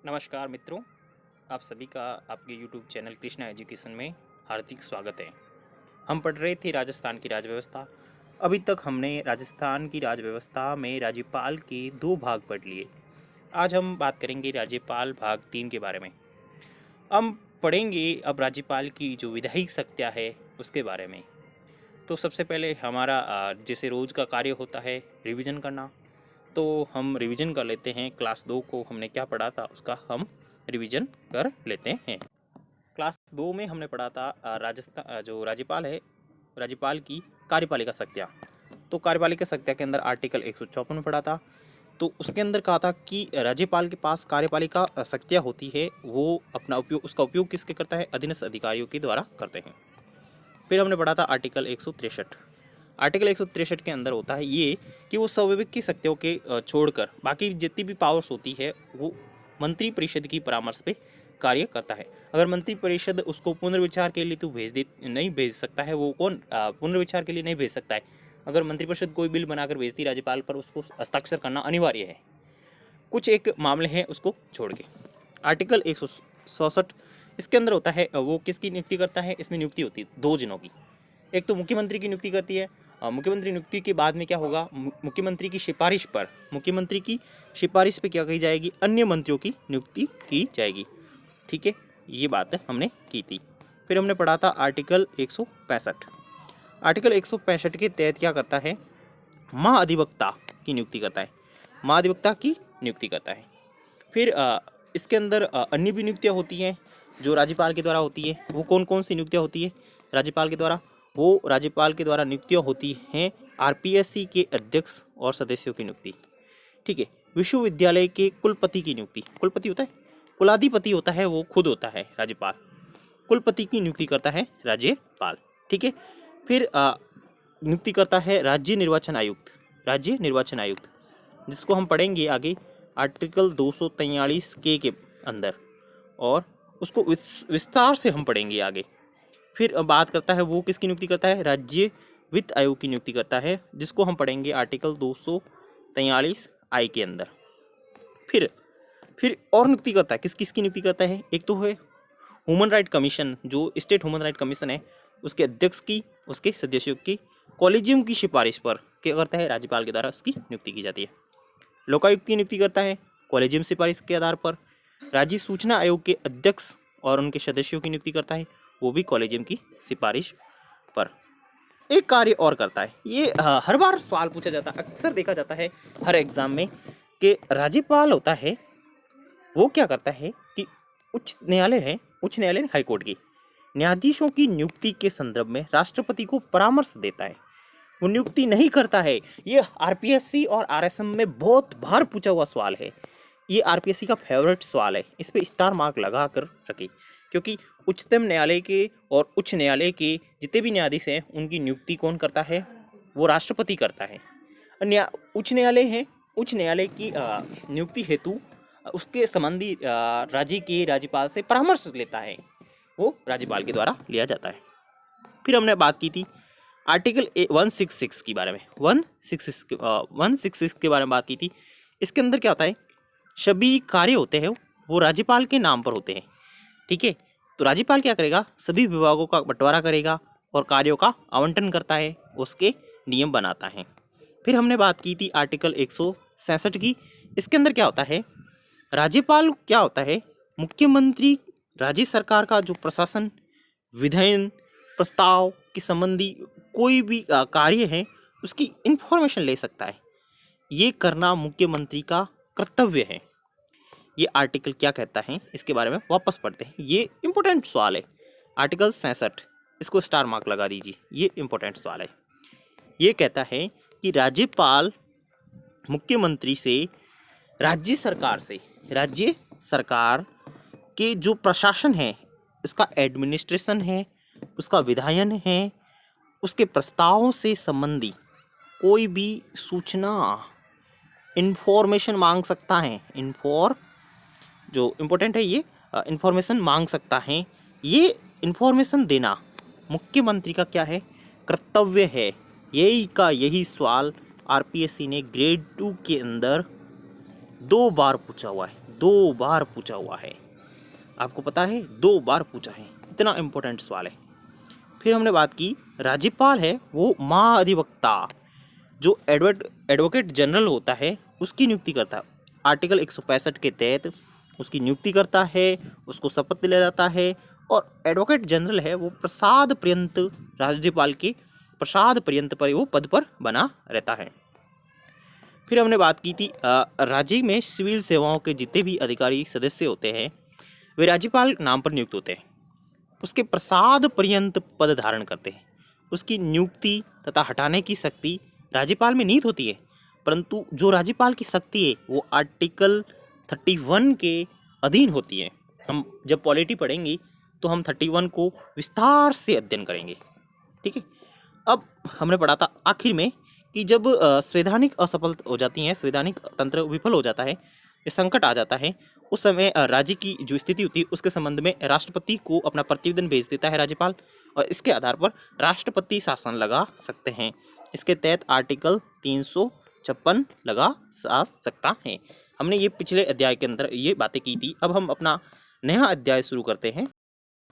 नमस्कार मित्रों, आप सभी का आपके YouTube चैनल कृष्णा एजुकेशन में हार्दिक स्वागत है। हम पढ़ रहे थे राजस्थान की राजव्यवस्था। अभी तक हमने राजस्थान की राजव्यवस्था में राज्यपाल के 2 भाग पढ़ लिए। आज हम बात करेंगे राज्यपाल भाग 3 के बारे में। हम पढ़ेंगे अब राज्यपाल की जो विधायी शक्तियाँ है उसके बारे में। तो सबसे पहले हमारा जैसे रोज़ का कार्य होता है रिवीजन करना, तो हम रिवीजन कर लेते हैं। क्लास 2 को हमने क्या पढ़ा था उसका हम रिवीजन कर लेते हैं। क्लास 2 में हमने पढ़ा था राजस्थान जो राज्यपाल है, राज्यपाल की कार्यपालिका शक्तियाँ। तो कार्यपालिका शक्तियाँ के अंदर आर्टिकल 154 में पढ़ा था। तो उसके अंदर कहा था कि राज्यपाल के पास कार्यपालिका शक्तियाँ होती है, वो अपना उपयोग उसका उपयोग किसके करता है, अधीनस्थ अधिकारियों के द्वारा करते हैं। फिर हमने पढ़ा था आर्टिकल 163। आर्टिकल 163 के अंदर होता है ये कि वो स्वाभाविक की शक्तियों के छोड़कर बाकी जितनी भी पावर्स होती है वो मंत्री परिषद की परामर्श पे कार्य करता है। अगर मंत्री परिषद उसको पुनर्विचार के लिए तो नहीं भेज सकता है, वो कौन पुनर्विचार के लिए नहीं भेज सकता है। अगर मंत्री परिषद कोई बिल बनाकर भेजती राज्यपाल पर, उसको हस्ताक्षर करना अनिवार्य है, कुछ एक मामले हैं उसको छोड़ के। आर्टिकल 167 इसके अंदर होता है वो किसकी नियुक्ति करता है। इसमें नियुक्ति होती है 2 जनों की। एक तो मुख्यमंत्री की नियुक्ति करती है। मुख्यमंत्री नियुक्ति के बाद में क्या होगा, मुख्यमंत्री की सिफारिश पे क्या कही जाएगी, अन्य मंत्रियों की नियुक्ति की जाएगी। ठीक है, ये बात हमने की थी। फिर हमने पढ़ा था आर्टिकल 165। आर्टिकल 165 के तहत क्या करता है, महाधिवक्ता की नियुक्ति करता है। महाधिवक्ता की नियुक्ति करता है। फिर इसके अंदर अन्य भी नियुक्तियाँ होती हैं जो राज्यपाल के द्वारा होती है। वो कौन कौन सी नियुक्तियाँ होती है राज्यपाल के द्वारा? वो राज्यपाल के द्वारा नियुक्तियाँ होती हैं आरपीएससी के अध्यक्ष और सदस्यों की नियुक्ति। ठीक है, विश्वविद्यालय के कुलपति की नियुक्ति। कुलपति होता है, कुलाधिपति होता है, वो खुद होता है राज्यपाल। कुलपति की नियुक्ति करता है राज्यपाल। ठीक है, फिर नियुक्ति करता है राज्य निर्वाचन आयुक्त। राज्य निर्वाचन आयुक्त जिसको हम पढ़ेंगे आगे आर्टिकल 243 के अंदर, और उसको विस्तार से हम पढ़ेंगे आगे। फिर बात करता है वो किसकी नियुक्ति करता है, राज्य वित्त आयोग की नियुक्ति करता है, जिसको हम पढ़ेंगे आर्टिकल 243 आई के अंदर। फिर और नियुक्ति करता है, किस किस की नियुक्ति करता है? एक तो है ह्यूमन राइट कमीशन, जो स्टेट ह्यूमन राइट कमीशन है, उसके अध्यक्ष की, उसके सदस्यों की कॉलेजियम की सिफारिश पर क्या करता है, राज्यपाल के द्वारा उसकी नियुक्ति की जाती है। लोकायुक्त की नियुक्ति करता है कॉलेजियम सिफारिश के आधार पर। राज्य सूचना आयोग के अध्यक्ष और उनके सदस्यों की नियुक्ति करता है, वो भी कॉलेजियम की सिफारिश पर। एक कार्य और करता है, ये हर बार सवाल पूछा जाता है, अक्सर देखा जाता है हर एग्जाम में, कि राज्यपाल होता है वो क्या करता है कि उच्च न्यायालय हाईकोर्ट की न्यायाधीशों की नियुक्ति के संदर्भ में राष्ट्रपति को परामर्श देता है, वो नियुक्ति नहीं करता है। ये आरपीएससी और आरएसएम में बहुत बार पूछा हुआ सवाल है। ये आरपीएससी का फेवरेट सवाल है, इस पे स्टार मार्क लगा कर रखें, क्योंकि उच्चतम न्यायालय के और उच्च न्यायालय के जितने भी न्यायाधीश हैं उनकी नियुक्ति कौन करता है, वो राष्ट्रपति करता है। उच्च न्यायालय है, उच्च न्यायालय की नियुक्ति हेतु उसके संबंधी राज्य के राज्यपाल से परामर्श लेता है, वो राज्यपाल के द्वारा लिया जाता है। फिर हमने बात की थी आर्टिकल 166 के बारे में, 166 के बारे में बात की थी। इसके अंदर क्या होता है, सभी कार्य होते हैं वो राज्यपाल के नाम पर होते हैं। ठीक है, तो राज्यपाल क्या करेगा, सभी विभागों का बंटवारा करेगा और कार्यों का आवंटन करता है, उसके नियम बनाता है। फिर हमने बात की थी आर्टिकल 167 की। इसके अंदर क्या होता है, राज्यपाल क्या होता है, मुख्यमंत्री राज्य सरकार का जो प्रशासन, विधायन, प्रस्ताव के संबंधी कोई भी कार्य है उसकी इंफॉर्मेशन ले सकता है। ये करना मुख्यमंत्री का कर्तव्य है। ये आर्टिकल क्या कहता है इसके बारे में वापस पढ़ते हैं, ये इंपॉर्टेंट सवाल है। आर्टिकल 66, इसको स्टार मार्क लगा दीजिए, ये इंपॉर्टेंट सवाल है। ये कहता है कि राज्यपाल मुख्यमंत्री से राज्य सरकार के जो प्रशासन है, उसका एडमिनिस्ट्रेशन है, उसका विधायन है, उसके प्रस्तावों से संबंधी कोई भी सूचना, इंफॉर्मेशन मांग सकता है। जो इम्पोर्टेंट है ये इंफॉर्मेशन मांग सकता है। ये इंफॉर्मेशन देना मुख्यमंत्री का क्या है, कर्तव्य है। यही सवाल आरपीएससी ने ग्रेड 2 के अंदर 2 बार पूछा हुआ है, 2 बार पूछा हुआ है। आपको पता है 2 बार पूछा है, इतना इम्पोर्टेंट सवाल है। फिर हमने बात की राज्यपाल है वो महाधिवक्ता, जो एडवोकेट जनरल होता है उसकी नियुक्ति करता है। आर्टिकल 165 के तहत उसकी नियुक्ति करता है, उसको शपथ दिलाता है, और एडवोकेट जनरल है वो प्रसाद पर्यंत, राज्यपाल के प्रसाद पर्यंत पर वो पद पर बना रहता है। फिर हमने बात की थी राज्य में सिविल सेवाओं के जितने भी अधिकारी सदस्य होते हैं वे राज्यपाल नाम पर नियुक्त होते हैं, उसके प्रसाद पर्यंत पद धारण करते हैं। उसकी नियुक्ति तथा हटाने की शक्ति राज्यपाल में निहित होती है, परंतु जो राज्यपाल की शक्ति है वो आर्टिकल 31 के अधीन होती है। हम जब पॉलिटी पढ़ेंगे तो हम 31 को विस्तार से अध्ययन करेंगे, ठीक है। अब हमने पढ़ा था आखिर में कि जब संवैधानिक असफल हो जाती हैं, संवैधानिक तंत्र विफल हो जाता है, ये संकट आ जाता है, उस समय राज्य की जो स्थिति होती है उसके संबंध में राष्ट्रपति को अपना प्रतिवेदन भेज देता है राज्यपाल, और इसके आधार पर राष्ट्रपति शासन लगा सकते हैं। इसके तहत आर्टिकल 356 लगा सकता है। हमने ये पिछले अध्याय के अंदर ये बातें की थी। अब हम अपना नया अध्याय शुरू करते हैं।